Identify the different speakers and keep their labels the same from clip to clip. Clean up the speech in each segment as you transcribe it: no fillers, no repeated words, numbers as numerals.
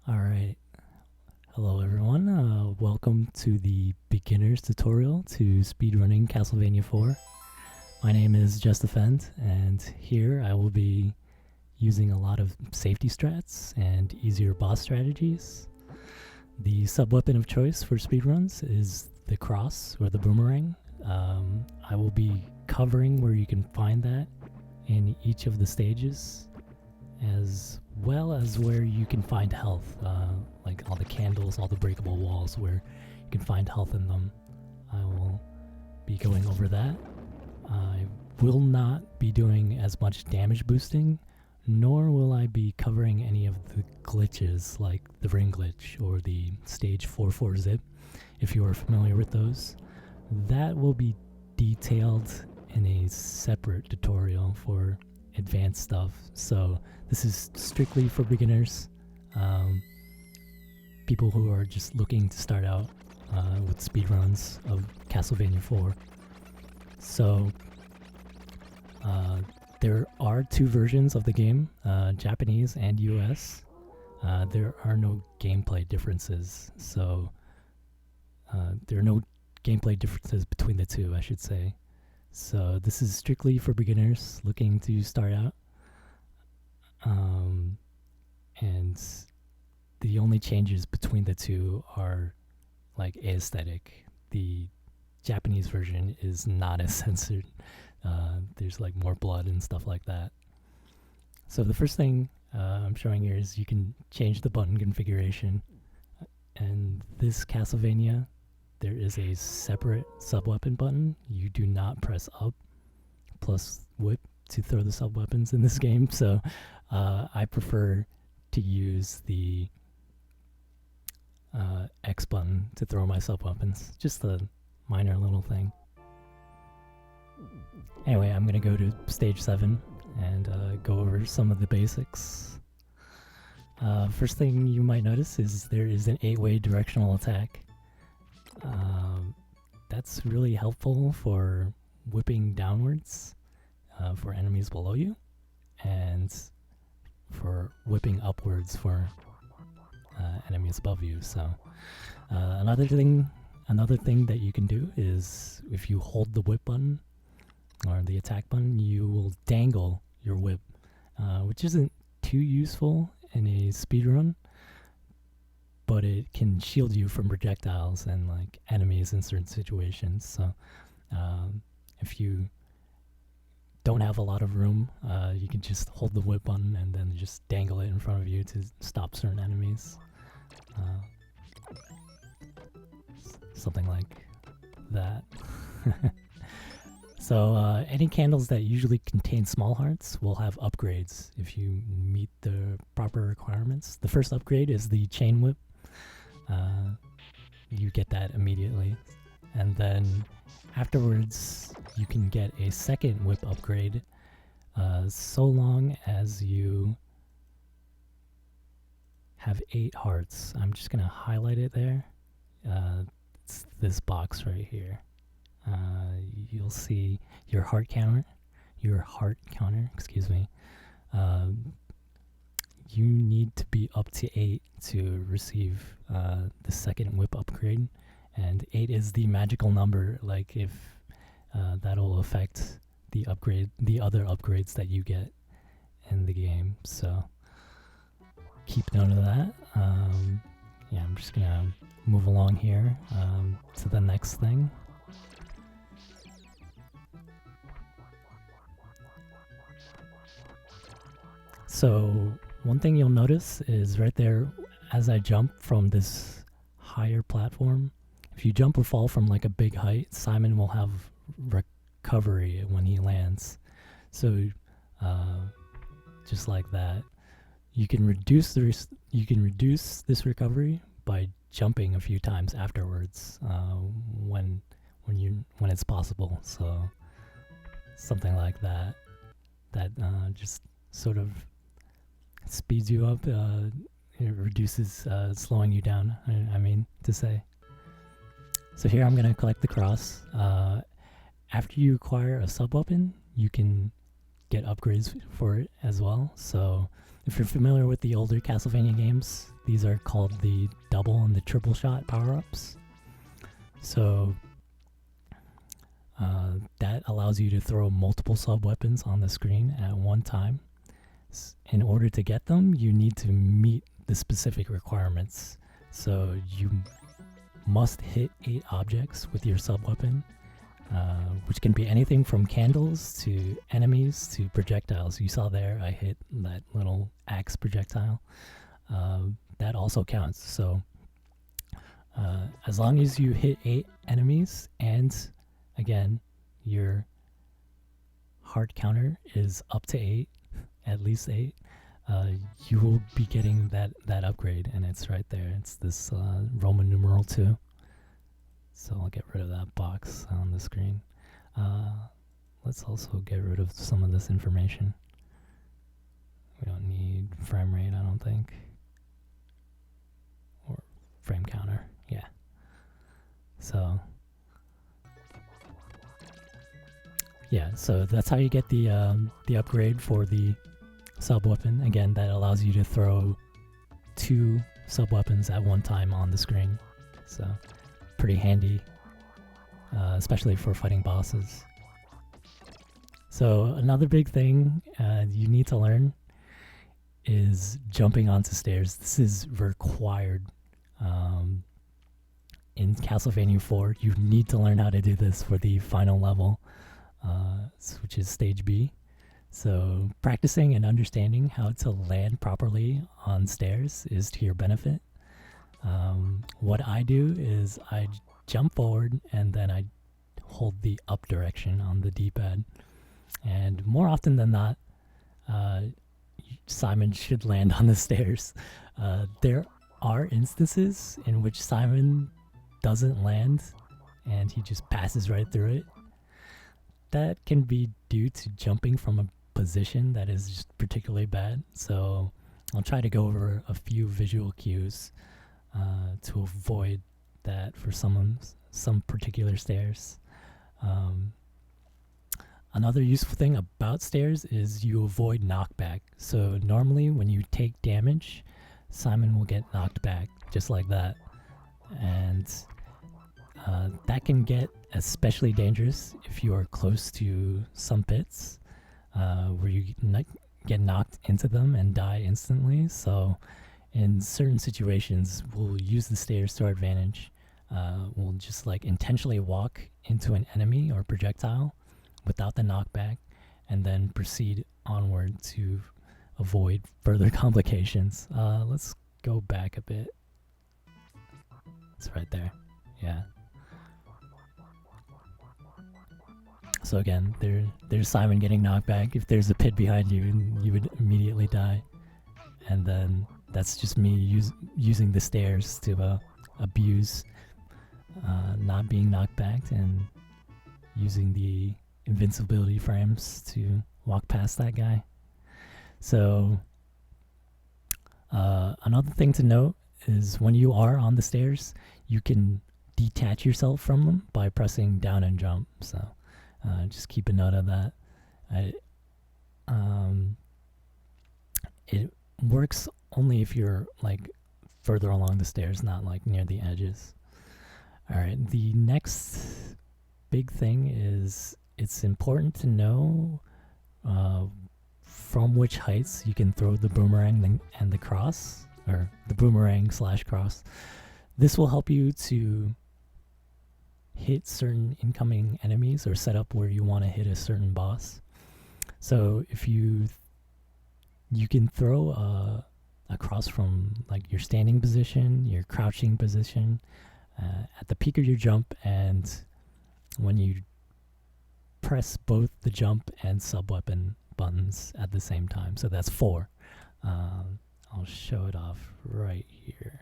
Speaker 1: Alright, hello everyone. Welcome to the beginner's tutorial to speedrunning Castlevania 4. My name is Justifend, and here I will be using a lot of safety strats and easier boss strategies. The sub-weapon of choice for speedruns is the cross or the boomerang. I will be covering where you can find that in each of the stages, as well as where you can find health, like all the candles, all the breakable walls where you can find health in them. I will be going over that. I will not be doing as much damage boosting, nor will I be covering any of the glitches like the ring glitch or the stage 4-4 zip, if you are familiar with those. That will be detailed in a separate tutorial for advanced stuff, so this is strictly for beginners, people who are just looking to start out with speedruns of Castlevania 4. So there are two versions of the game, Japanese and US. There are no gameplay differences, so there are no gameplay differences between the two, I should say. So this is strictly for beginners looking to start out. And the only changes between the two are like aesthetic. The Japanese version is not as censored. There's like more blood and stuff like that. So the first thing I'm showing here is you can change the button configuration. And this Castlevania, there is a separate sub-weapon button. You do not press up plus whip to throw the sub-weapons in this game, so I prefer to use the X button to throw my sub-weapons. Just a minor little thing. Anyway, I'm going to go to stage 7 and go over some of the basics. First thing you might notice is there is an 8-way directional attack. That's really helpful for whipping downwards for enemies below you, and for whipping upwards for enemies above you. So another thing that you can do is if you hold the whip button or the attack button, you will dangle your whip, which isn't too useful in a speedrun, but it can shield you from projectiles and like enemies in certain situations. So if you don't have a lot of room, you can just hold the whip button and then just dangle it in front of you to stop certain enemies. Something like that. So any candles that usually contain small hearts will have upgrades if you meet the proper requirements. The first upgrade is the chain whip. You get that immediately, and then afterwards you can get a second whip upgrade so long as you have 8 hearts. I'm just gonna highlight it there. It's this box right here. You'll see your heart counter, excuse me. You need to be up to 8 to receive the second whip upgrade, and 8 is the magical number. Like if that'll affect the other upgrades that you get in the game. So keep note of that. Yeah, I'm just gonna move along here to the next thing. So one thing you'll notice is right there, as I jump from this higher platform, if you jump or fall from like a big height, Simon will have recovery when he lands. So just like that, you can reduce this recovery by jumping a few times afterwards when it's possible. So something like that just sort of speeds you up. It reduces slowing you down, I mean to say. So here I'm going to collect the cross. After you acquire a sub-weapon, you can get upgrades for it as well. So If you're familiar with the older Castlevania games, these are called the double and the triple shot power-ups. So that allows you to throw multiple sub-weapons on the screen at one time. In order to get them, you need to meet the specific requirements. So you must hit 8 objects with your sub-weapon, which can be anything from candles to enemies to projectiles. You saw there I hit that little axe projectile. That also counts. So as long as you hit 8 enemies, and again, your heart counter is up to 8, at least 8, you will be getting that upgrade, and it's right there. It's this Roman numeral 2. So I'll get rid of that box on the screen. Let's also get rid of some of this information. We don't need frame rate, I don't think. Or frame counter, yeah. So yeah, so that's how you get the upgrade for the sub-weapon. Again, that allows you to throw 2 sub-weapons at one time on the screen. So pretty handy, especially for fighting bosses. So another big thing you need to learn is jumping onto stairs. This is required in Castlevania 4. You need to learn how to do this for the final level, which is stage B. So practicing and understanding how to land properly on stairs is to your benefit. What I do is I jump forward and then I hold the up direction on the D-pad. And more often than not, Simon should land on the stairs. There are instances in which Simon doesn't land and he just passes right through it. That can be due to jumping from a position that is just particularly bad. So I'll try to go over a few visual cues to avoid that for some particular stairs. Another useful thing about stairs is you avoid knockback. So normally when you take damage, Simon will get knocked back just like that. And that can get especially dangerous if you are close to some pits where you get knocked into them and die instantly. So in certain situations, we'll use the stairs to our advantage. We'll just like intentionally walk into an enemy or projectile without the knockback and then proceed onward to avoid further complications. Let's go back a bit. It's right there. Yeah. So again, there's Simon getting knocked back. If there's a pit behind you, you would immediately die. And then that's just me using the stairs to abuse not being knocked back and using the invincibility frames to walk past that guy. So another thing to note is when you are on the stairs, you can detach yourself from them by pressing down and jump. So just keep a note of that. It works only if you're like further along the stairs, not like near the edges. All right, the next big thing is it's important to know from which heights you can throw the boomerang and the cross, or the boomerang / cross. This will help you to hit certain incoming enemies or set up where you want to hit a certain boss. So if you can throw a cross from like your standing position, your crouching position, at the peak of your jump, and when you press both the jump and sub-weapon buttons at the same time. So that's 4. I'll show it off right here.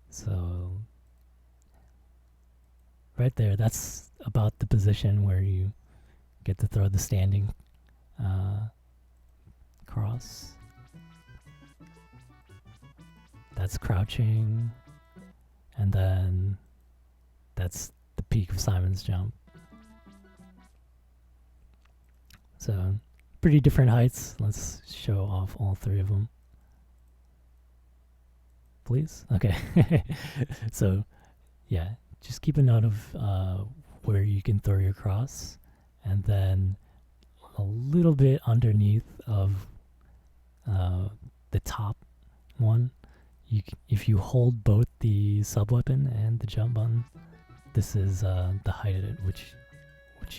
Speaker 1: So right there, that's about the position where you get to throw the standing cross. That's crouching, and then that's the peak of Simon's jump. So pretty different heights. Let's show off all three of them, please. Okay. So yeah, just keep a note of where you can throw your cross, and then a little bit underneath of the top one, if you hold both the sub weapon and the jump button, this is the height at which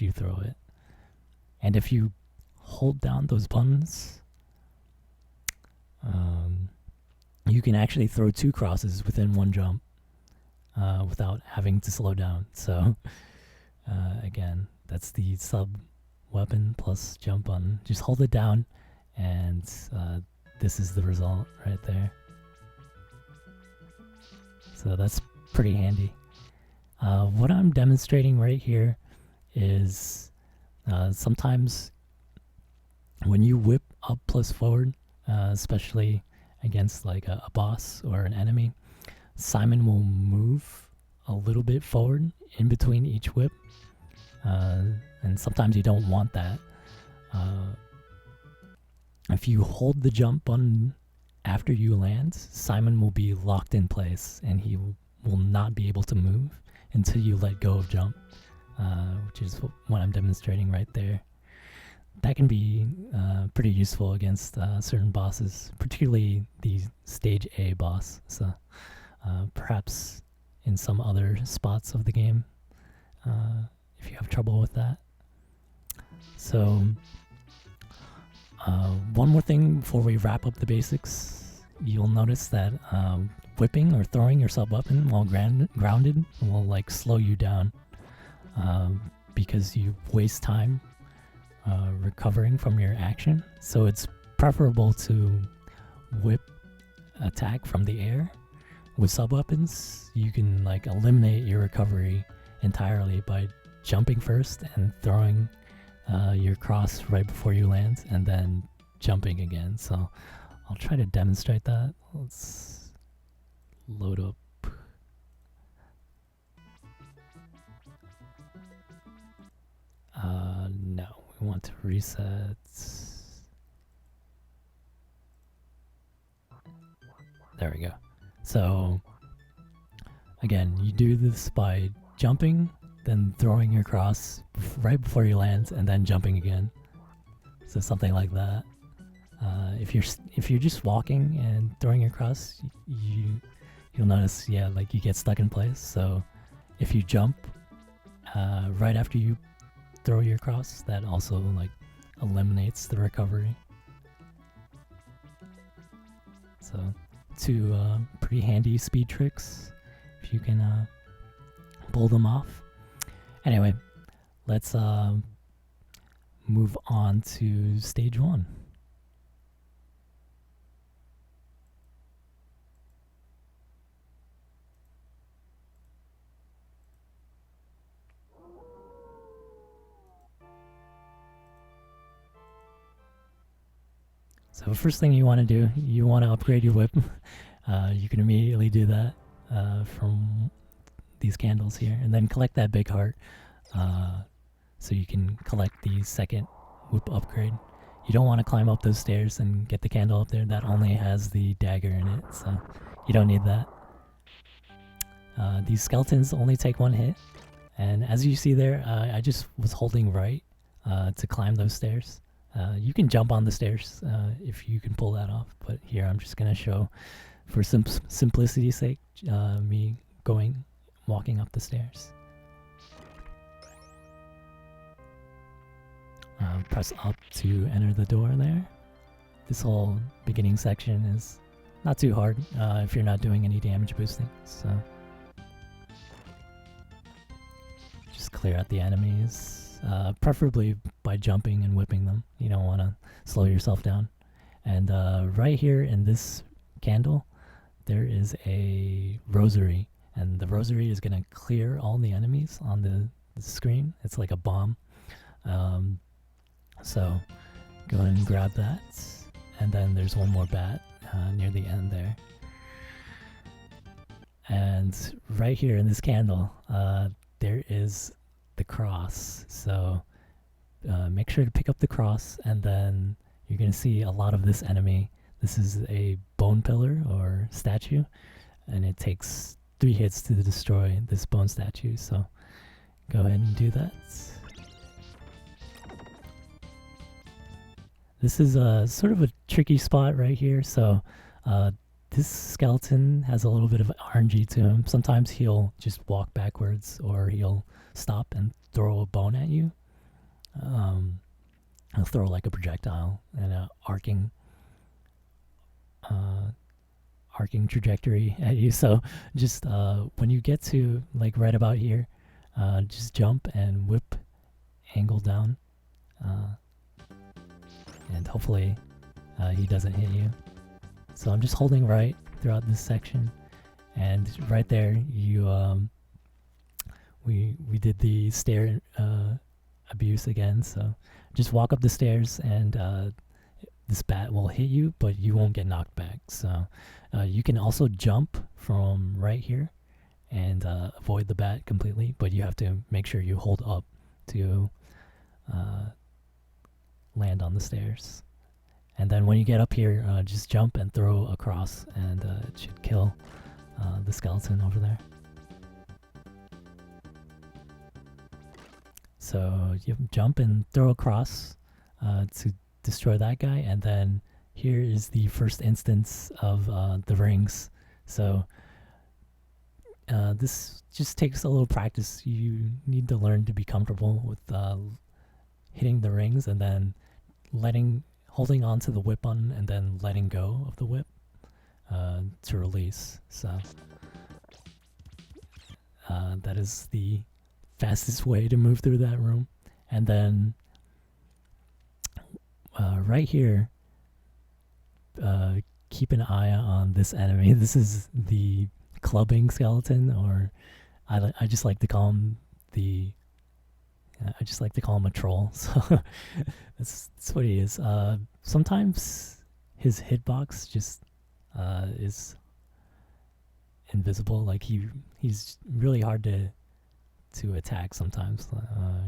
Speaker 1: you throw it. And if you hold down those buttons, you can actually throw two crosses within one jump without having to slow down. So again, that's the sub weapon plus jump button. Just hold it down, and this is the result right there. So that's pretty handy. What I'm demonstrating right here is sometimes when you whip up plus forward, especially against like a boss or an enemy, Simon will move a little bit forward in between each whip, and sometimes you don't want that. If you hold the jump button after you land, Simon will be locked in place and he will not be able to move until you let go of jump, which is what I'm demonstrating right there. That can be pretty useful against certain bosses, particularly the stage A boss. So perhaps in some other spots of the game, if you have trouble with that. So one more thing before we wrap up the basics, you'll notice that whipping or throwing your sub weapon while grounded will like slow you down because you waste time recovering from your action. So it's preferable to whip attack from the air. With sub weapons, you can like eliminate your recovery entirely by jumping first and throwing your cross right before you land, and then jumping again. So I'll try to demonstrate that. Let's load up. No, we want to reset. There we go. So again, you do this by jumping, then throwing your cross right before you land, and then jumping again. So something like that. If you're just walking and throwing your cross, you'll notice, yeah, like you get stuck in place. So if you jump right after you throw your cross, that also like eliminates the recovery. So two pretty handy speed tricks if you can pull them off. Anyway, let's move on to stage one. So first thing you want to do, you want to upgrade your whip. You can immediately do that from these candles here, and then collect that big heart so you can collect the second whip upgrade. You don't want to climb up those stairs and get the candle up there. That only has the dagger in it, so you don't need that. These skeletons only take one hit, and as you see there, I just was holding right to climb those stairs. You can jump on the stairs if you can pull that off, but here I'm just going to show, for simplicity's sake, me walking up the stairs. Press up to enter the door there. This whole beginning section is not too hard if you're not doing any damage boosting, so just clear out the enemies, preferably by jumping and whipping them. You don't want to slow yourself down. And right here in this candle, there is a rosary, and the rosary is going to clear all the enemies on the screen. It's like a bomb. So go ahead and grab that, and then there's one more bat near the end there. And right here in this candle, there is the cross. So make sure to pick up the cross, and then you're going to see a lot of this enemy. This is a bone pillar or statue, and it takes 3 hits to destroy this bone statue. So go ahead and do that. This is a sort of a tricky spot right here. So this skeleton has a little bit of RNG to him. Sometimes he'll just walk backwards, or he'll stop and throw a bone at you. He'll throw like a projectile and a arcing trajectory at you. So just when you get to like right about here, just jump and whip angle down, and hopefully he doesn't hit you. So I'm just holding right throughout this section, and right there you we did the stair abuse again. So just walk up the stairs, and this bat will hit you, but you won't get knocked back. So you can also jump from right here and avoid the bat completely, but you have to make sure you hold up to land on the stairs. And then when you get up here, just jump and throw across, and it should kill the skeleton over there. So you jump and throw across to destroy that guy, and then here is the first instance of the rings. So this just takes a little practice. You need to learn to be comfortable with hitting the rings, and then holding on to the whip button, and then letting go of the whip to release. So that is the fastest way to move through that room. And then right here, keep an eye on this enemy. This is the clubbing skeleton, or I just like to call him a troll. So that's what he is. Sometimes his hitbox just is invisible. Like he's really hard to attack sometimes.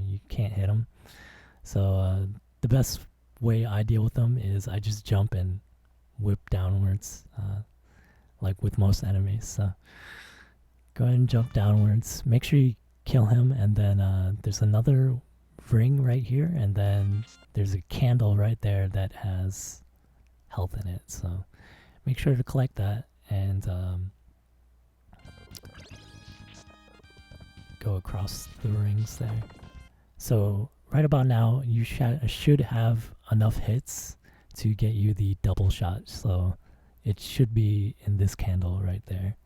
Speaker 1: You can't hit him. So the best way I deal with them is I just jump and whip downwards, like with most enemies. So go ahead and jump downwards. Make sure you kill him, and then there's another ring right here, and then there's a candle right there that has health in it. So make sure to collect that, and go across the rings there. So right about now, you should have enough hits to get you the double shot. So it should be in this candle right there.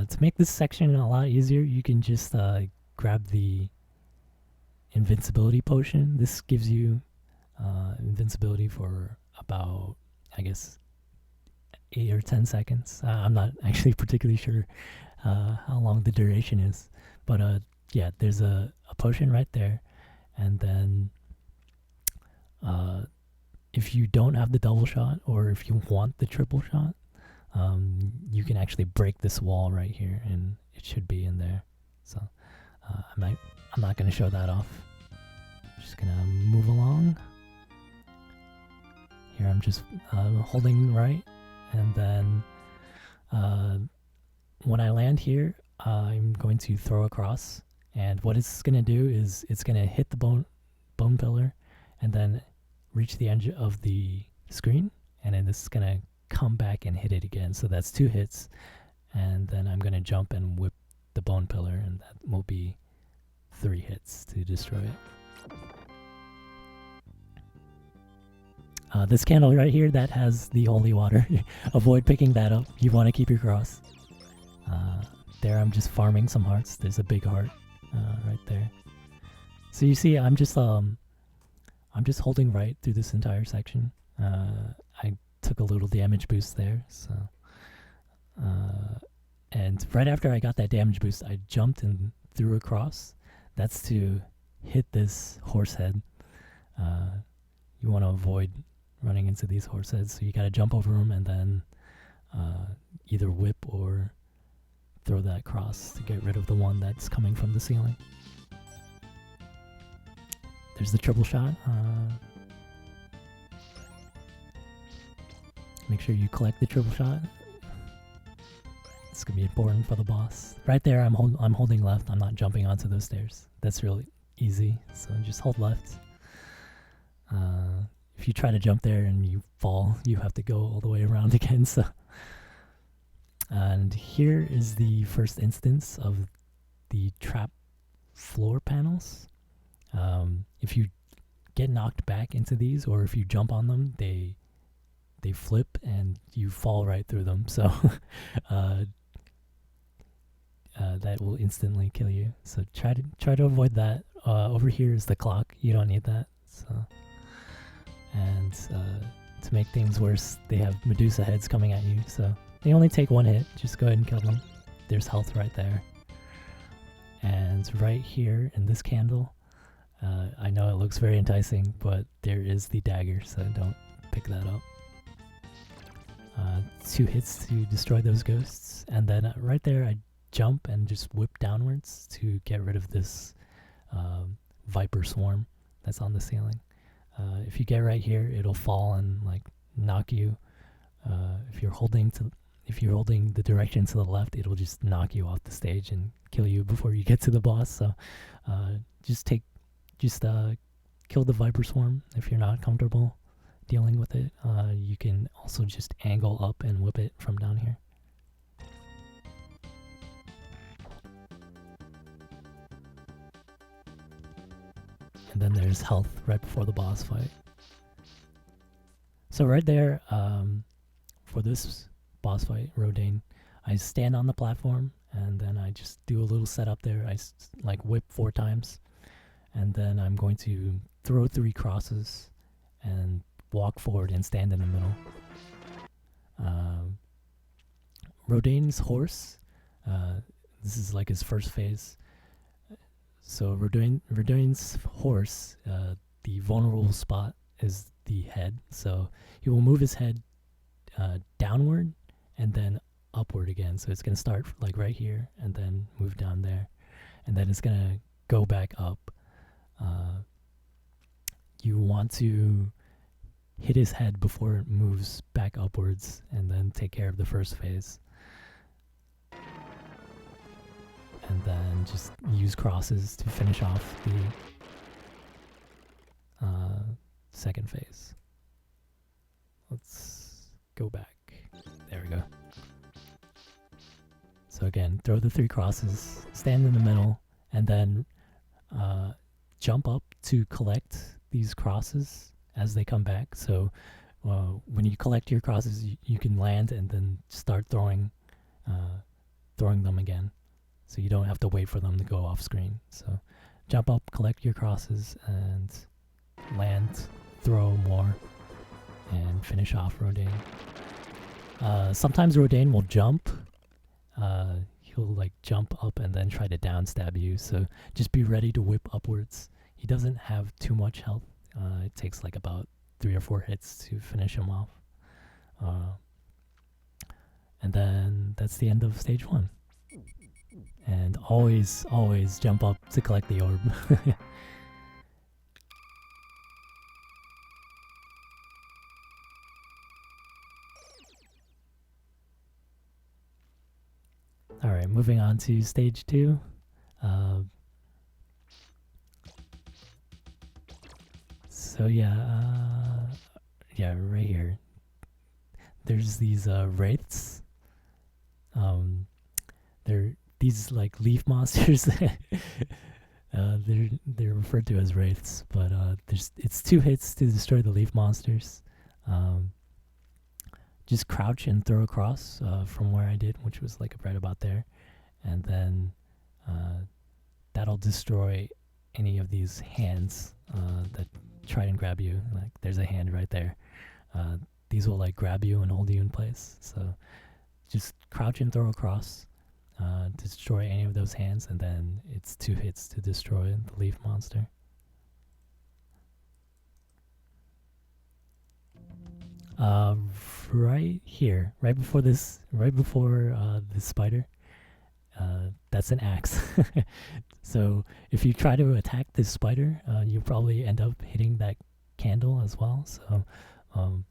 Speaker 1: To make this section a lot easier, you can just grab the invincibility potion. This gives you invincibility for about, I guess, 8 or 10 seconds. I'm not actually particularly sure how long the duration is, but yeah, there's a potion right there. And then if you don't have the double shot, or if you want the triple shot, you can actually break this wall right here, and it should be in there. So I'm not going to show that off. Just going to move along. Here I'm just holding right, and then when I land here, I'm going to throw across, and what it's going to do is it's going to hit the bone pillar, and then reach the edge of the screen, and then this is going to come back and hit it again. So that's 2 hits, and then I'm going to jump and whip the bone pillar, and that will be 3 hits to destroy it. This candle right here, that has the holy water. Avoid picking that up. You want to keep your cross. There I'm just farming some hearts. There's a big heart right there. So you see, I'm just holding right through this entire section. I took a little damage boost there, so and right after I got that damage boost, I jumped and threw across. That's to hit this horse head. You want to avoid running into these horse heads, so you got to jump over them, and then either whip or throw that cross to get rid of the one that's coming from the ceiling. There's the triple shot. Make sure you collect the triple shot. It's gonna be important for the boss. Right there, I'm holding left. I'm not jumping onto those stairs. That's really easy. So just hold left. If you try to jump there and you fall, you have to go all the way around again. So, and here is the first instance of the trap floor panels. If you get knocked back into these, or if you jump on them, they flip and you fall right through them. So that will instantly kill you. So try to avoid that. Over here is the clock. You don't need that. So, and to make things worse, they have Medusa heads coming at you. So they only take one hit. Just go ahead and kill them. There's health right there. And right here in this candle, I know it looks very enticing, but there is the dagger, so don't pick that up. 2 hits to destroy those ghosts, and then right there I jump and just whip downwards to get rid of this viper swarm that's on the ceiling. If you get right here, it'll fall and like knock you. If you're holding the direction to the left, it'll just knock you off the stage and kill you before you get to the boss. So just kill the viper swarm if you're not comfortable dealing with it. You can also just angle up and whip it from down here. And then there's health right before the boss fight. So right there, for this boss fight, Rodane, I stand on the platform and then I just do a little setup there. I like whip 4 times, and then I'm going to throw 3 crosses and walk forward and stand in the middle. Rodane's horse, this is like his first phase. So Rodane's horse, the vulnerable spot is the head. So he will move his head downward and then upward again. So it's going to start like right here and then move down there. And then it's going to go back up. You want to hit his head before it moves back upwards and then take care of the first phase. And then just use crosses to finish off the second phase. Let's go back. There we go. So again, throw the 3 crosses, stand in the middle, and then jump up to collect these crosses as they come back. So when you collect your crosses, you can land and then start throwing them again. So you don't have to wait for them to go off screen. So jump up, collect your crosses, and land, throw more, and finish off Rodane. Sometimes Rodane will jump. He'll like jump up and then try to down stab you. So just be ready to whip upwards. He doesn't have too much health. It takes like about 3 or 4 hits to finish him off. And then that's the end of stage 1. And always jump up to collect the orb. Alright, moving on to stage 2. So yeah, right here. There's these wraiths. They're these like leaf monsters. They're referred to as wraiths, but it's 2 hits to destroy the leaf monsters. Just crouch and throw across from where I did, which was like right about there, and then that'll destroy any of these hands that try and grab you. Like there's a hand right there. These will like grab you and hold you in place. So just crouch and throw across. Destroy any of those hands, and then it's 2 hits to destroy the leaf monster. Uh, right here, right before this spider. That's an axe. So if you try to attack this spider, you'll probably end up hitting that candle as well. So um,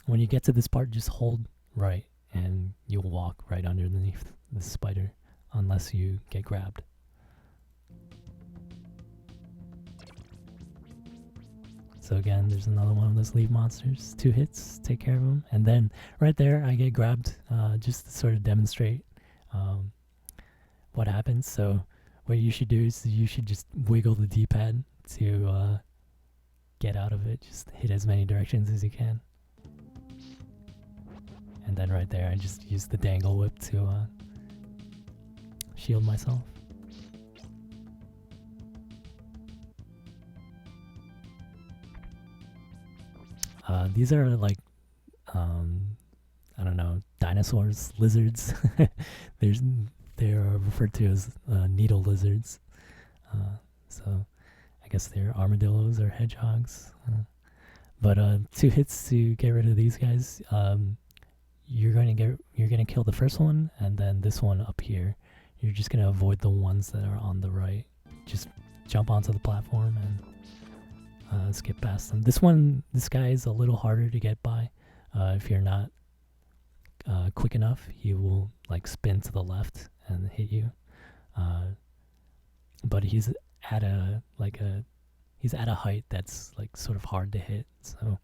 Speaker 1: when you get to this part, just hold right and you'll walk right underneath the spider unless you get grabbed. So again, there's another one of those leaf monsters. 2 hits, take care of them. And then right there, I get grabbed just to sort of demonstrate what happens. So what you should do is you should just wiggle the D-pad to get out of it. Just hit as many directions as you can. And then right there, I just use the dangle whip to shield myself. These are like, I don't know, dinosaurs, lizards. They're referred to as needle lizards. So I guess they're armadillos or hedgehogs. But 2 hits to get rid of these guys. You're gonna kill the first one, and then this one up here. You're just gonna avoid the ones that are on the right. Just jump onto the platform and skip past them. This guy is a little harder to get by. If you're not quick enough, he will like spin to the left and hit you. But he's at a height that's like sort of hard to hit. So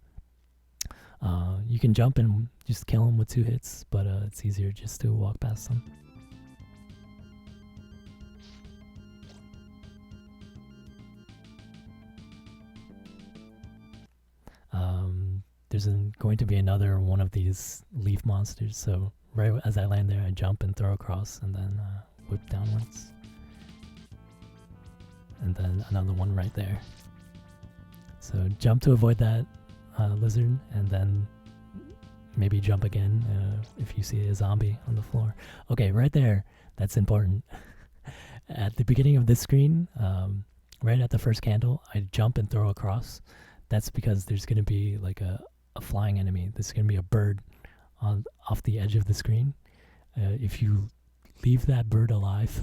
Speaker 1: you can jump and just kill him with 2 hits, but it's easier just to walk past him. There's going to be another one of these leaf monsters, so right as I land there, I jump and throw across and then whip downwards. And then another one right there. So jump to avoid that lizard, and then maybe jump again if you see a zombie on the floor. Okay, right there, that's important. At the beginning of this screen, right at the first candle, I jump and throw across. That's because there's going to be like a flying enemy. There's going to be a bird off the edge of the screen. If you leave that bird alive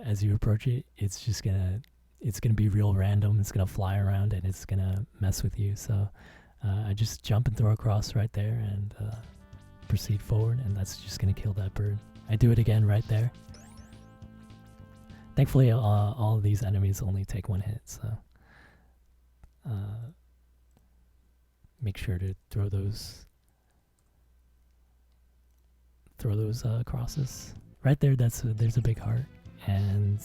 Speaker 1: as you approach it, it's gonna be real random. It's gonna fly around and it's gonna mess with you. So I just jump and throw across right there and proceed forward, and that's just gonna kill that bird. I do it again right there. Thankfully, all of these enemies only take 1 hit, so make sure to throw those crosses. Right there, there's a big heart. And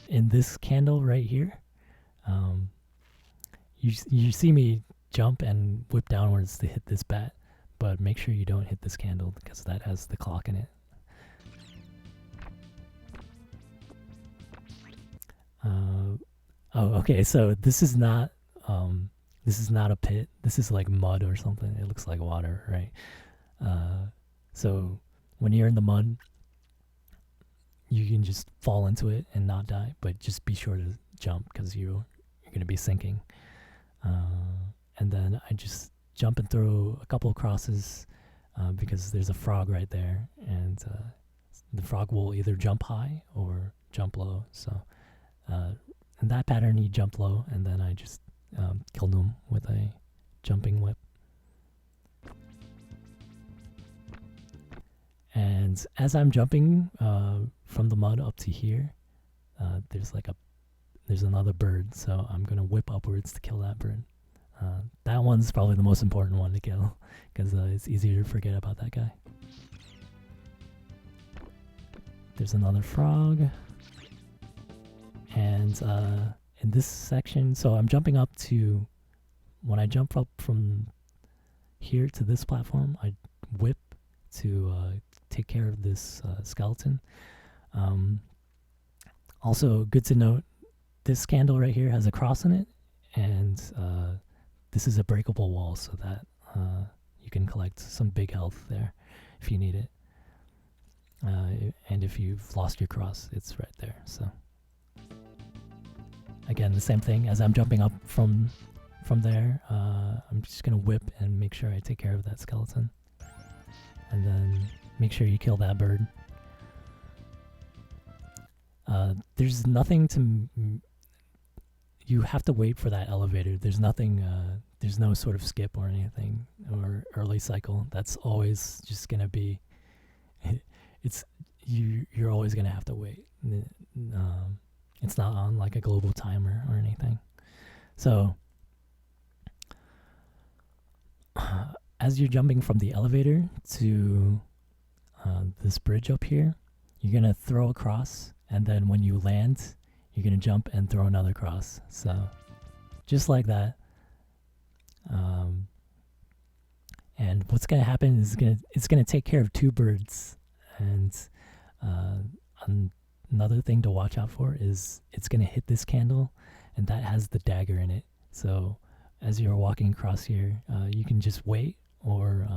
Speaker 1: in this candle right here, you see me jump and whip downwards to hit this bat, but make sure you don't hit this candle because that has the clock in it. Oh, okay. So this is not a pit. This is like mud or something. It looks like water, right? So when you're in the mud, you can just fall into it and not die, but just be sure to jump because you're going to be sinking. And then I just jump and throw a couple of crosses because there's a frog right there, and the frog will either jump high or jump low. So in that pattern, he jumped low, and then I just killed him with a jumping whip. And as I'm jumping from the mud up to here, there's another bird, so I'm gonna whip upwards to kill that bird. That one's probably the most important one to kill because it's easier to forget about that guy. There's another frog, and in this section, so I'm jumping up to. When I jump up from here to this platform, I whip to take care of this skeleton. Also, good to note, this candle right here has a cross in it, and this is a breakable wall, so that you can collect some big health there if you need it. And if you've lost your cross, it's right there. So again, the same thing as I'm jumping up from from there, I'm just gonna whip and make sure I take care of that skeleton. And then make sure you kill that bird. There's nothing to... You have to wait for that elevator. There's nothing, there's no sort of skip or anything, or early cycle. That's always just gonna be... You're always gonna have to wait. It's not on like a global timer or anything. So, as you're jumping from the elevator to this bridge up here, you're gonna throw across, and then when you land, you're gonna jump and throw another cross. So, just like that. And what's gonna happen is it's gonna take care of two birds. And another thing to watch out for is it's gonna hit this candle, and that has the dagger in it. So as you're walking across here, you can just wait or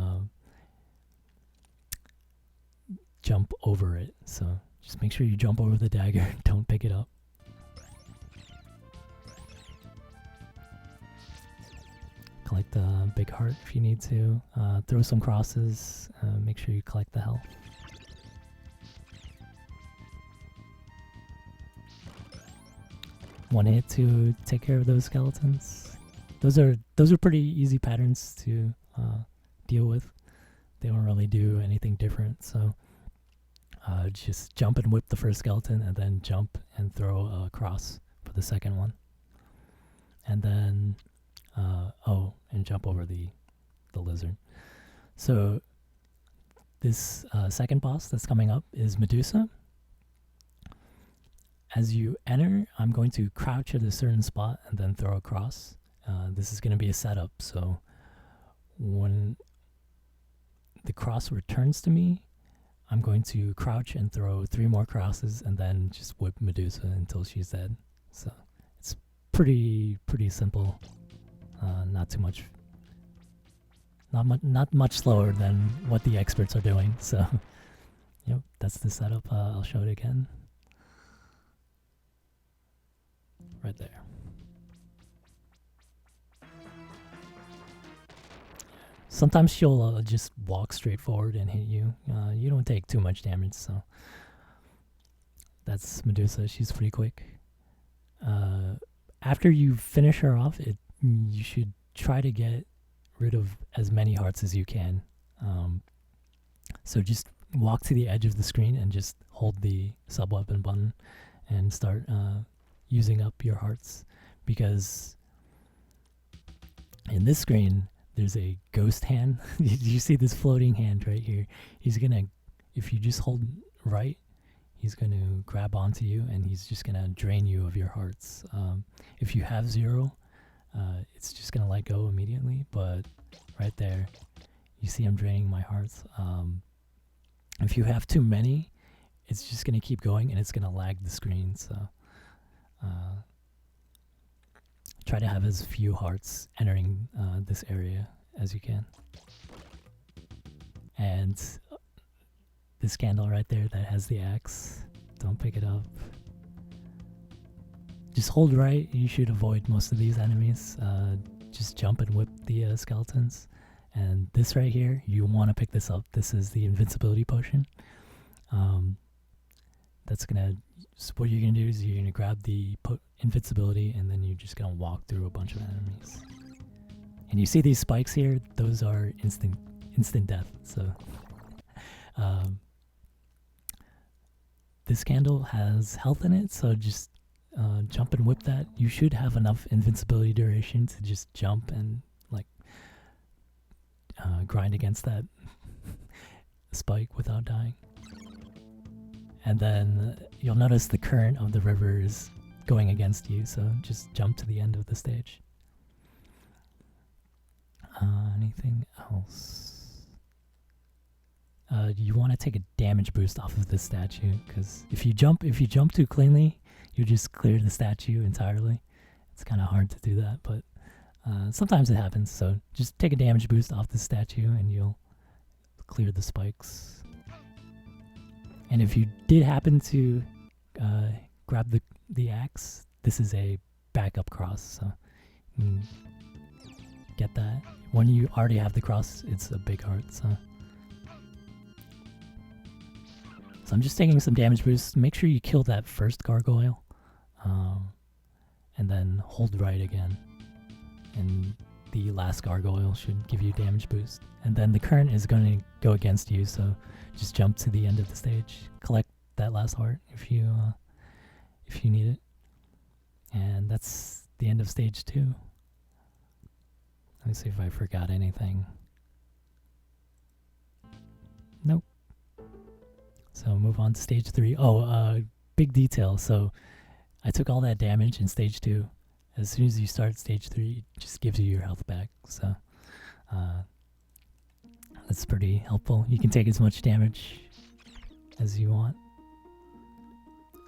Speaker 1: jump over it. So just make sure you jump over the dagger. Don't pick it up. Collect the big heart if you need to. Throw some crosses. Make sure you collect the health. One hit to take care of those skeletons. Those are pretty easy patterns to deal with. They don't really do anything different. So just jump and whip the first skeleton, and then jump and throw a cross for the second one. And then and jump over the lizard. So this second boss that's coming up is Medusa. As you enter, I'm going to crouch at a certain spot and then throw a cross. This is going to be a setup, so when the cross returns to me, I'm going to crouch and throw 3 more crosses and then just whip Medusa until she's dead. So it's pretty simple. Not too much. Not much slower than what the experts are doing. So, yep, that's the setup. I'll show it again. Right there. Sometimes she'll just walk straight forward and hit you. You don't take too much damage, so that's Medusa. She's pretty quick. After you finish her off, you should try to get rid of as many hearts as you can. So just walk to the edge of the screen and just hold the sub-weapon button and start using up your hearts, because in this screen there's a ghost hand. You see this floating hand right here? He's gonna, if you just hold right, he's gonna grab onto you and he's just gonna drain you of your hearts. If you have 0, it's just gonna let go immediately, but right there you see I'm draining my hearts. If you have too many, it's just gonna keep going and it's gonna lag the screen. So try to have as few hearts entering this area as you can. And this candle right there that has the axe, don't pick it up. Just hold right, you should avoid most of these enemies. Just jump and whip the skeletons. And this right here, you want to pick this up. This is the invincibility potion. That's gonna, so what you're gonna do is you're gonna grab the invincibility, and then you're just gonna walk through a bunch of enemies. And you see these spikes here? Those are instant death. So this candle has health in it, so just jump and whip that. You should have enough invincibility duration to just jump and like grind against that spike without dying. And then you'll notice the current of the river is going against you, so just jump to the end of the stage. Anything else? You want to take a damage boost off of this statue, because if you jump too cleanly, you just clear the statue entirely. It's kind of hard to do that, but sometimes it happens. So just take a damage boost off the statue, and you'll clear the spikes. And if you did happen to grab the axe, this is a backup cross, so get that. When you already have the cross, it's a big heart. So I'm just taking some damage boosts. Make sure you kill that first gargoyle, and then hold right again. And the last gargoyle should give you damage boost. And then the current is going to go against you, so just jump to the end of the stage, collect that last heart if you need it. And that's the end of stage 2. Let me see if I forgot anything. Nope. So move on to stage 3. Oh, big detail. So I took all that damage in stage 2. As soon as you start stage 3, it just gives you your health back. So that's pretty helpful. You can take as much damage as you want.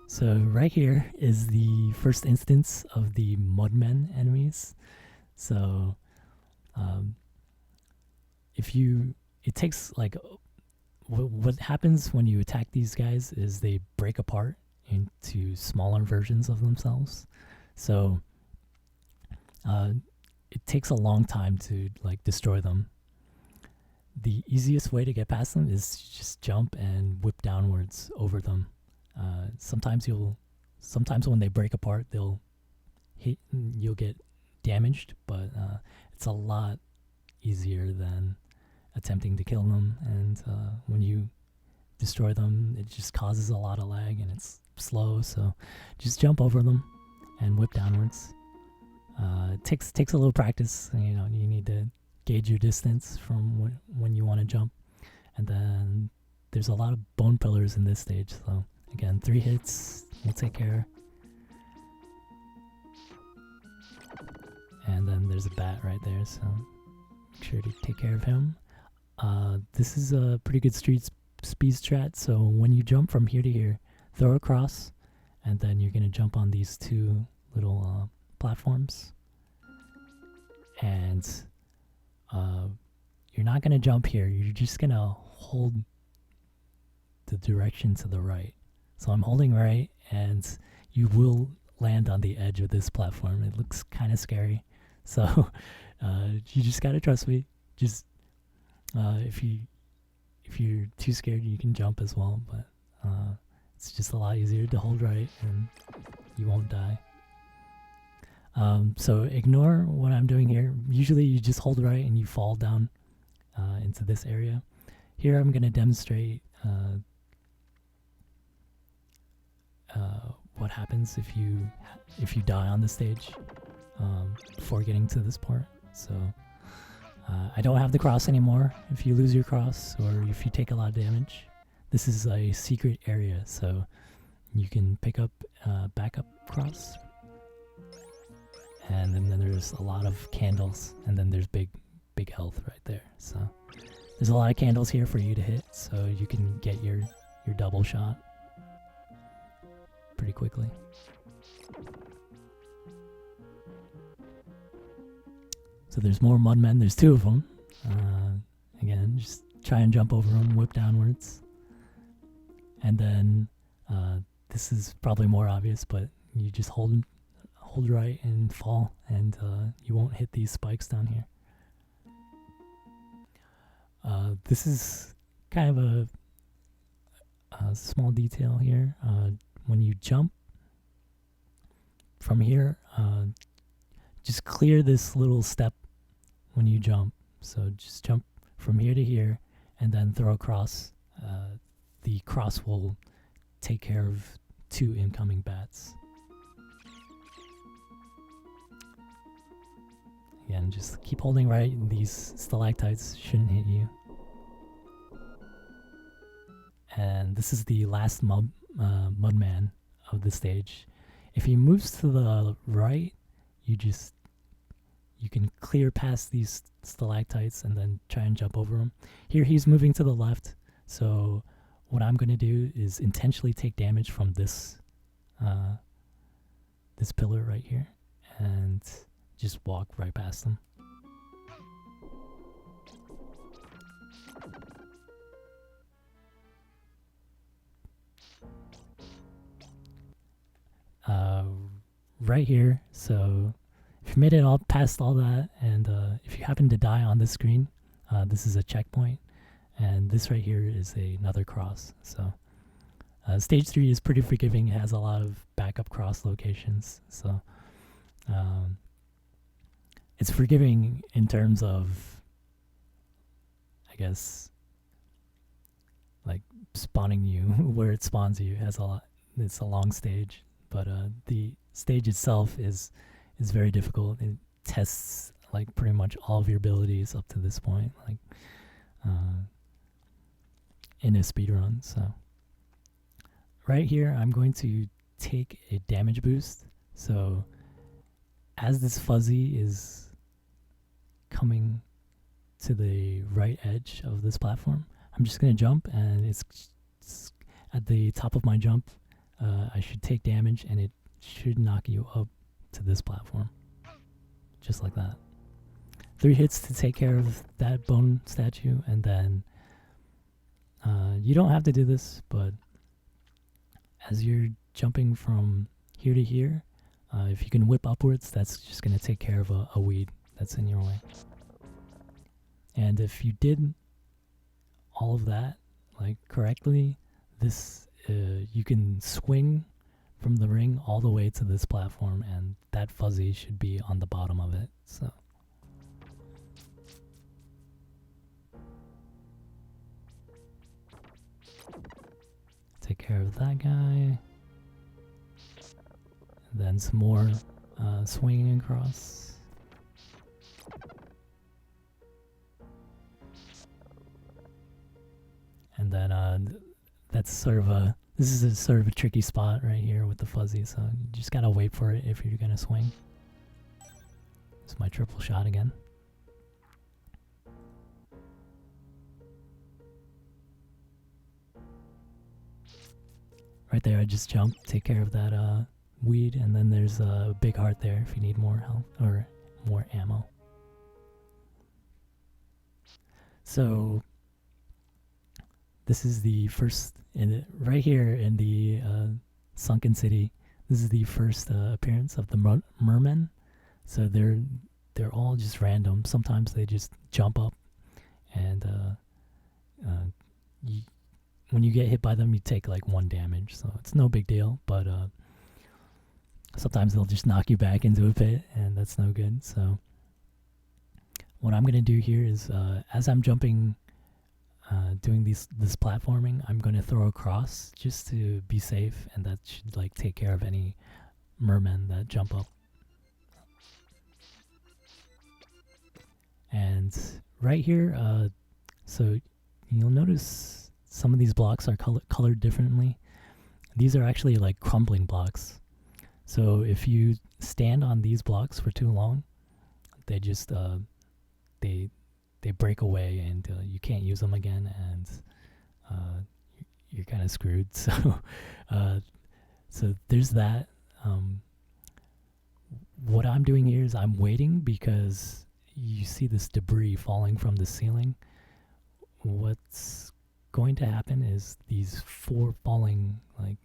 Speaker 1: So right here is the first instance of the Mudmen enemies. So it takes like, what happens when you attack these guys is they break apart into smaller versions of themselves. So it takes a long time to like destroy them. The easiest way to get past them is just jump and whip downwards over them. Sometimes when they break apart, you'll get damaged, but it's a lot easier than attempting to kill them. And when you destroy them, it just causes a lot of lag and it's slow. So just jump over them and whip downwards. It takes a little practice. You know, you need to gauge your distance from when you want to jump. And then there's a lot of bone pillars in this stage. So again, 3 hits will take care. And then there's a bat right there, so make sure to take care of him. This is a pretty good speed strat. So when you jump from here to here, throw across, and then you're going to jump on these 2 little platforms. And you're not going to jump here. You're just going to hold the direction to the right. So I'm holding right, and you will land on the edge of this platform. It looks kind of scary. So you just got to trust me. Just if you're too scared, you can jump as well, but it's just a lot easier to hold right and you won't die. So ignore what I'm doing here. Usually you just hold right and you fall down into this area. Here I'm going to demonstrate what happens if you die on the stage before getting to this part. So I don't have the cross anymore. If you lose your cross or if you take a lot of damage, this is a secret area, so you can pick up backup cross. And then there's a lot of candles, and then there's big health right there. So there's a lot of candles here for you to hit, so you can get your double shot pretty quickly. So there's more mudmen. There's 2 of them. Again, just try and jump over them, whip downwards. And then this is probably more obvious, but you just hold right and fall, and you won't hit these spikes down here. This is kind of a small detail here. When you jump from here, just clear this little step when you jump. So just jump from here to here and then throw across. The cross will take care of 2 incoming bats. Again, just keep holding right. These stalactites shouldn't hit you. And this is the last mudman of the stage. If he moves to the right, you can clear past these stalactites and then try and jump over them. Here he's moving to the left, so what I'm going to do is intentionally take damage from this this pillar right here and just walk right past them. Right here, so if you made it all past all that, and if you happen to die on this screen, this is a checkpoint, and this right here is another cross. So stage 3 is pretty forgiving. It has a lot of backup cross locations, so it's forgiving in terms of, I guess, like spawning you where it spawns you. It has a lot. It's a long stage, but the stage itself is very difficult. It tests like pretty much all of your abilities up to this point, like in a speedrun. So right here, I'm going to take a damage boost. So as this fuzzy is coming to the right edge of this platform, I'm just going to jump, and it's at the top of my jump. I should take damage, and it should knock you up to this platform. Just like that. 3 hits to take care of that bone statue, and then you don't have to do this, but as you're jumping from here to here, if you can whip upwards, that's just going to take care of a weed that's in your way. And if you did all of that like correctly, this you can swing from the ring all the way to this platform, and that fuzzy should be on the bottom of it. So take care of that guy. Then some more swinging across. And then that's sort of this is a sort of a tricky spot right here with the fuzzy, so you just gotta wait for it if you're gonna swing. It's my triple shot again. Right there, I just jumped, take care of that weed, and then there's a big heart there if you need more health or more ammo. So this is the first, right here in the sunken city. This is the first appearance of the mermen. So they're all just random. Sometimes they just jump up, and when you get hit by them, you take like 1 damage. So it's no big deal, but sometimes they'll just knock you back into a pit, and that's no good. So what I'm gonna do here is, as I'm jumping, doing this platforming, I'm going to throw a cross just to be safe, and that should like take care of any mermen that jump up. And right here, so you'll notice some of these blocks are colored differently. These are actually like crumbling blocks. So if you stand on these blocks for too long, they just they break away, and you can't use them again, and you're kind of screwed. So so there's that. What I'm doing here is I'm waiting, because you see this debris falling from the ceiling. What's going to happen is these 4 falling like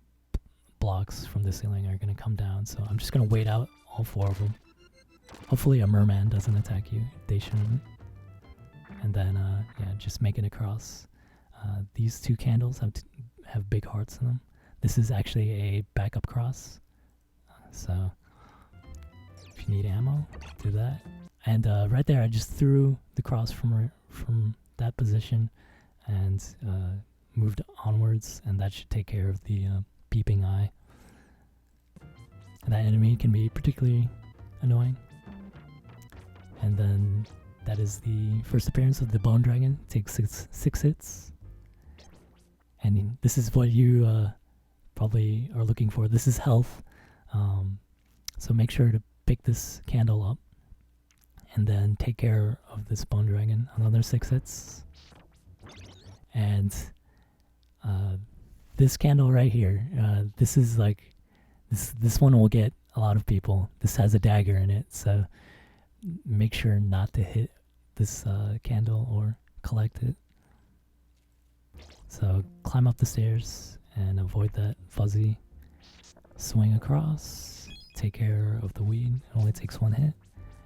Speaker 1: blocks from the ceiling are going to come down. So I'm just going to wait out all 4 of them. Hopefully a merman doesn't attack you. They shouldn't. And then yeah, just make it across. These 2 candles have big hearts in them. This is actually a backup cross. So if you need ammo, do that. And right there, I just threw the cross from that position and moved onwards, and that should take care of the peeping eye. And that enemy can be particularly annoying. And then that is the first appearance of the Bone Dragon. It takes 6 hits. And this is what you probably are looking for. This is health. So make sure to pick this candle up, and then take care of this Bone Dragon. Another 6 hits. And this candle right here, this is like, this one will get a lot of people. This has a dagger in it, so make sure not to hit this candle or collect it. So climb up the stairs and avoid that fuzzy. Swing across, take care of the weed. It only takes 1 hit.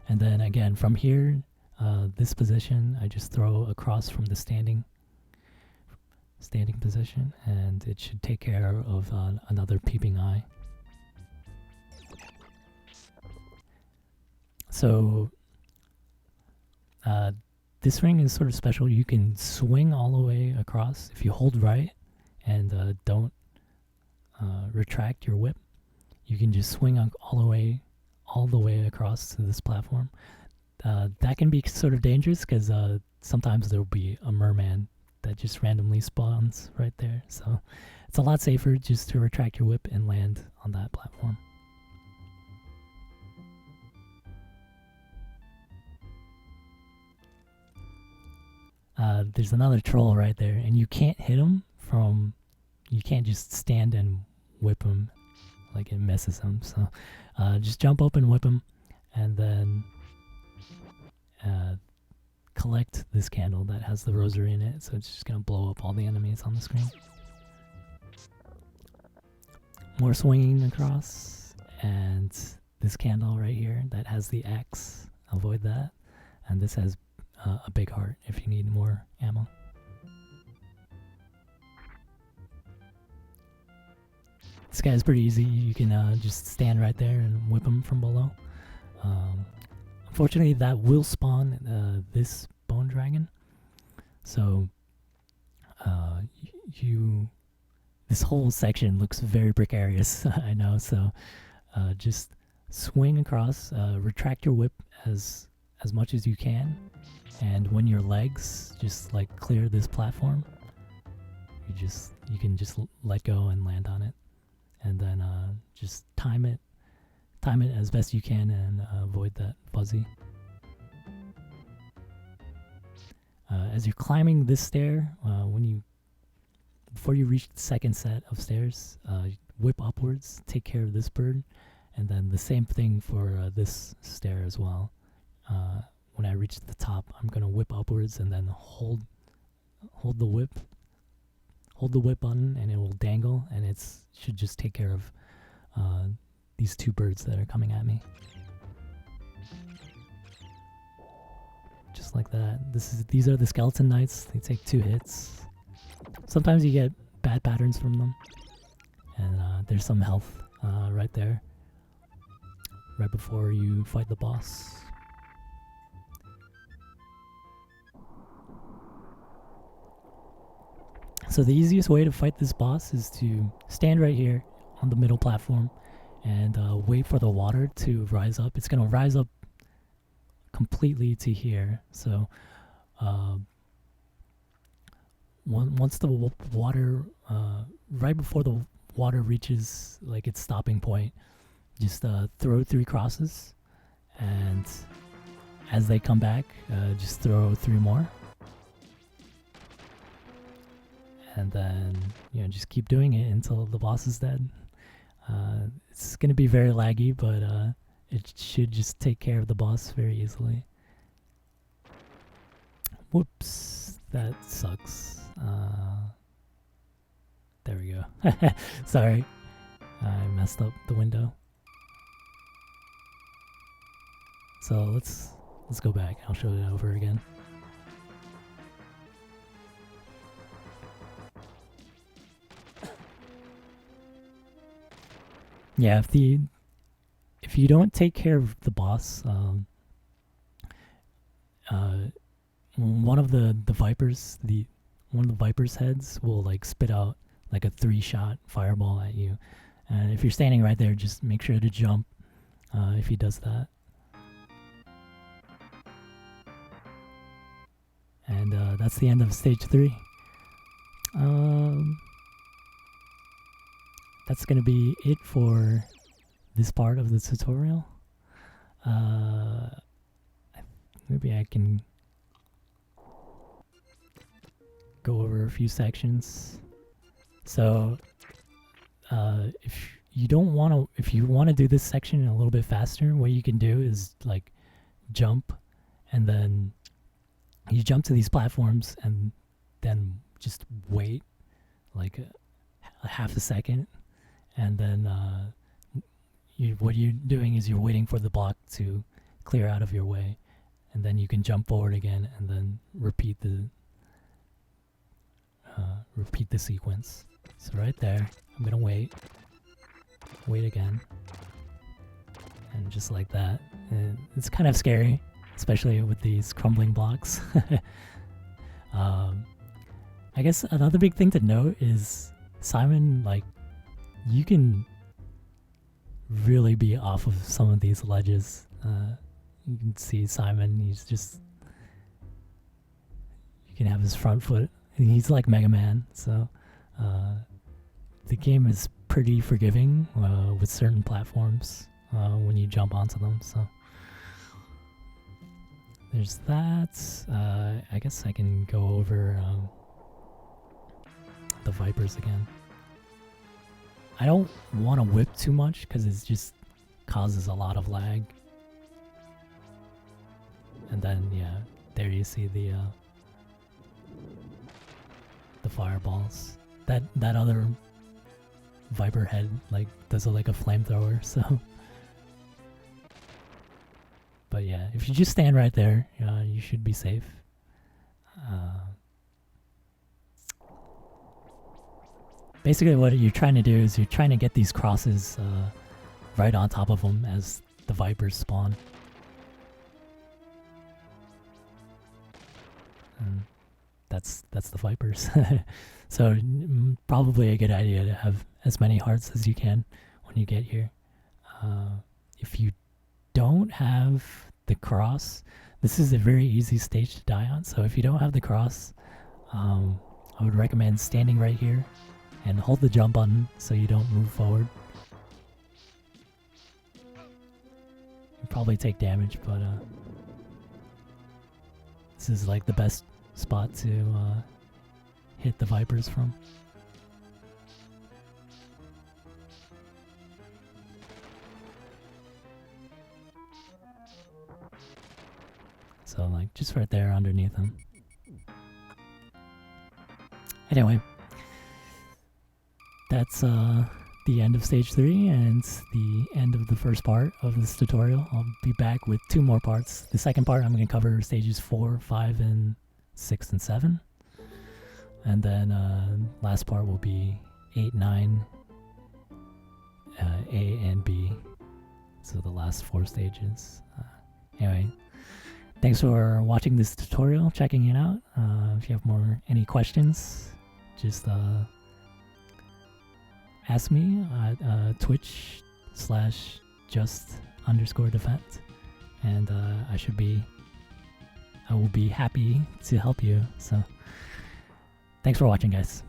Speaker 1: And then again, from here, this position, I just throw across from the standing position, and it should take care of another peeping eye. So this ring is sort of special. You can swing all the way across if you hold right and don't retract your whip. You can just swing all the way across to this platform. That can be sort of dangerous because sometimes there'll be a merman that just randomly spawns right there. So it's a lot safer just to retract your whip and land on that platform. There's another troll right there, and you can't hit him you can't just stand and whip him, like it messes him. So just jump up and whip him, and then collect this candle that has the rosary in it, so it's just gonna blow up all the enemies on the screen. More swinging across, and this candle right here that has the X, avoid that, and this has a big heart if you need more ammo. This guy is pretty easy. You can just stand right there and whip him from below. Unfortunately, that will spawn this bone dragon. So this whole section looks very precarious. I know. So just swing across, retract your whip as much as you can, and when your legs just like clear this platform, you can just let go and land on it, and then just time it as best you can and avoid that fuzzy. As you're climbing this stair, before you reach the second set of stairs, whip upwards, take care of this bird, and then the same thing for this stair as well. When I reach the top, I'm gonna whip upwards and then hold the whip button, and it will dangle, and it should just take care of these two birds that are coming at me. Just like that. These are the skeleton knights. They take 2 hits. Sometimes you get bad patterns from them, and there's some health right there, right before you fight the boss. So the easiest way to fight this boss is to stand right here on the middle platform and wait for the water to rise up. It's going to rise up completely to here. So once the water, right before the water reaches like its stopping point, just throw 3 crosses, and as they come back, just throw 3 more. And then, just keep doing it until the boss is dead. It's going to be very laggy, but it should just take care of the boss very easily. Whoops, that sucks. There we go. Sorry, I messed up the window. So let's go back. I'll show it over again. Yeah, if you don't take care of the boss, one of the viper's heads will like spit out like a 3-shot fireball at you, and if you're standing right there, just make sure to jump if he does that. And that's the end of stage 3. That's gonna be it for this part of the tutorial. Maybe I can go over a few sections. So if you want to do this section a little bit faster, what you can do is like jump, and then you jump to these platforms and then just wait like a half a second, and then what you're doing is you're waiting for the block to clear out of your way, and then you can jump forward again and then repeat the sequence. So right there, I'm gonna wait again, and just like that. And it's kind of scary, especially with these crumbling blocks. I guess another big thing to note is Simon, like, you can really be off of some of these ledges. You can see Simon, you can have his front foot. He's like Mega Man, so the game is pretty forgiving with certain platforms when you jump onto them. So there's that. I guess I can go over the Vipers again. I don't want to whip too much because it just causes a lot of lag. And then, yeah, there you see the fireballs. That other Viper head like does like a flamethrower. So, but yeah, if you just stand right there, you should be safe. Basically, what you're trying to do is you're trying to get these crosses right on top of them as the Vipers spawn. And that's the Vipers. So probably a good idea to have as many hearts as you can when you get here. If you don't have the cross, this is a very easy stage to die on. So if you don't have the cross, I would recommend standing right here and hold the jump button so you don't move forward. You probably take damage, but this is like the best spot to hit the Vipers from. So like just right there underneath him. Anyway, that's the end of stage 3 and the end of the first part of this tutorial. I'll be back with 2 more parts. The second part I'm going to cover stages 4, 5, and 6 and 7. And then last part will be 8, 9, A and B. So the last 4 stages. Anyway, thanks for watching this tutorial, checking it out. If you have any questions, just ask me at Twitch/just_defend, and I will be happy to help you. So thanks for watching, guys.